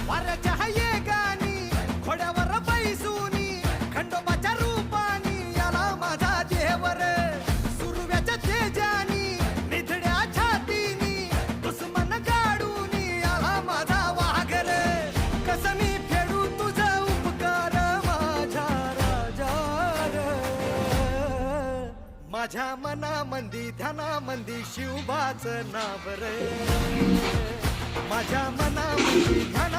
वाऱ्याच्या हाये गाणी घोड्यावर बैसूनी खंडोबाच्या रूपानी याला माझा देवर सुरव्याच्या तेजानी निधड्या छातीनी दुश्मन गाडूनी याला माझा वाघर कसं मी फेडू तुझा उपकार माझ्या राजा माझ्या मनामंदी ध्यानामंदी शिवबाचं नाव रे माझ्या मनामंदी ध्याना